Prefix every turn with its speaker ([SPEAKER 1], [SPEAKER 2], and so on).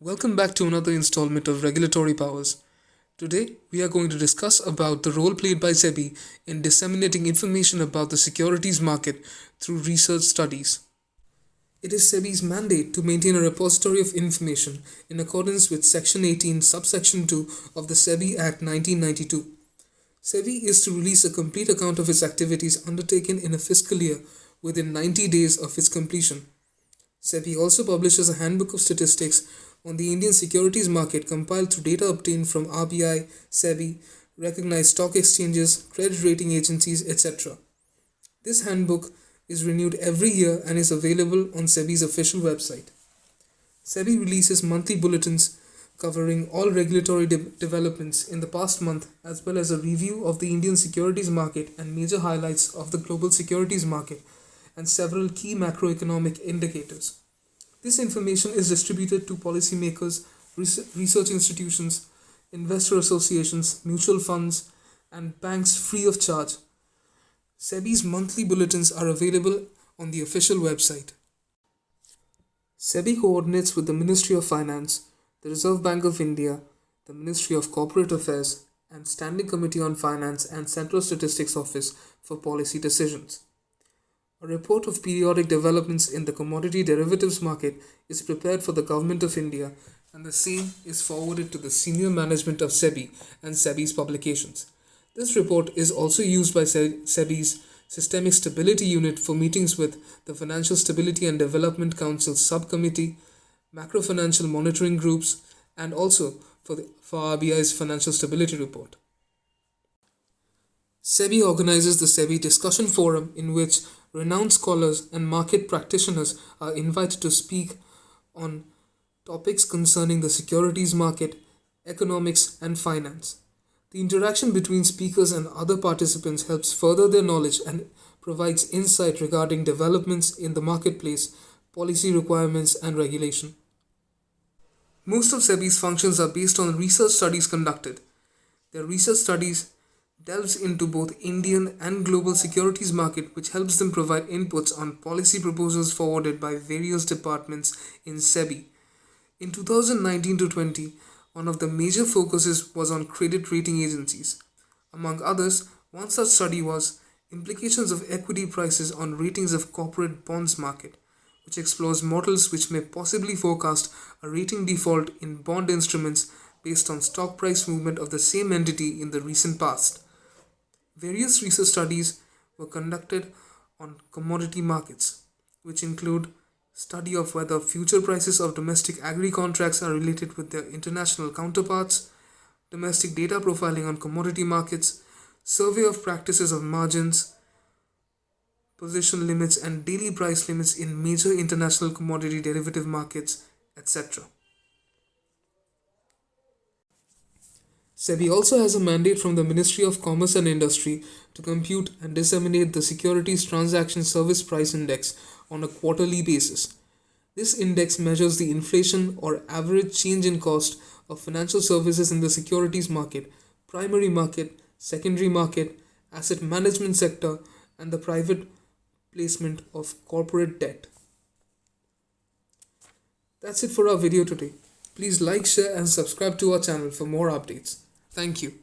[SPEAKER 1] Welcome back to another installment of Regulatory Powers. Today, we are going to discuss about the role played by SEBI in disseminating information about the securities market through research studies. It is SEBI's mandate to maintain a repository of information in accordance with Section 18, Subsection 2 of the SEBI Act 1992. SEBI is to release a complete account of its activities undertaken in a fiscal year within 90 days of its completion. SEBI also publishes a handbook of statistics on the Indian securities market compiled through data obtained from RBI, SEBI, recognized stock exchanges, credit rating agencies, etc. This handbook is renewed every year and is available on SEBI's official website. SEBI releases monthly bulletins covering all regulatory developments in the past month, as well as a review of the Indian securities market and major highlights of the global securities market and several key macroeconomic indicators. This information is distributed to policymakers, research institutions, investor associations, mutual funds, and banks free of charge. SEBI's monthly bulletins are available on the official website. SEBI coordinates with the Ministry of Finance, the Reserve Bank of India, the Ministry of Corporate Affairs, and Standing Committee on Finance and Central Statistics Office for policy decisions. A report of periodic developments in the commodity derivatives market is prepared for the Government of India, and the same is forwarded to the senior management of SEBI and SEBI's publications. This report is also used by SEBI's Systemic Stability Unit for meetings with the Financial Stability and Development Council Subcommittee, macro-financial monitoring groups, and also for RBI's Financial Stability Report. SEBI organizes the SEBI Discussion Forum, in which renowned scholars and market practitioners are invited to speak on topics concerning the securities market, economics, and finance. The interaction between speakers and other participants helps further their knowledge and provides insight regarding developments in the marketplace, policy requirements, and regulation. Most of SEBI's functions are based on research studies conducted. Their research studies delves into both Indian and global securities market, which helps them provide inputs on policy proposals forwarded by various departments in SEBI. In 2019 to 20, one of the major focuses was on credit rating agencies. Among others, one such study was Implications of Equity Prices on Ratings of Corporate Bonds Market, which explores models which may possibly forecast a rating default in bond instruments based on stock price movement of the same entity in the recent past. Various research studies were conducted on commodity markets, which include study of whether future prices of domestic agri-contracts are related with their international counterparts, domestic data profiling on commodity markets, survey of practices of margins, position limits and daily price limits in major international commodity derivative markets, etc. SEBI also has a mandate from the Ministry of Commerce and Industry to compute and disseminate the Securities Transaction Service Price Index on a quarterly basis. This index measures the inflation or average change in cost of financial services in the securities market, primary market, secondary market, asset management sector, and the private placement of corporate debt. That's it for our video today. Please like, share, and subscribe to our channel for more updates. Thank you.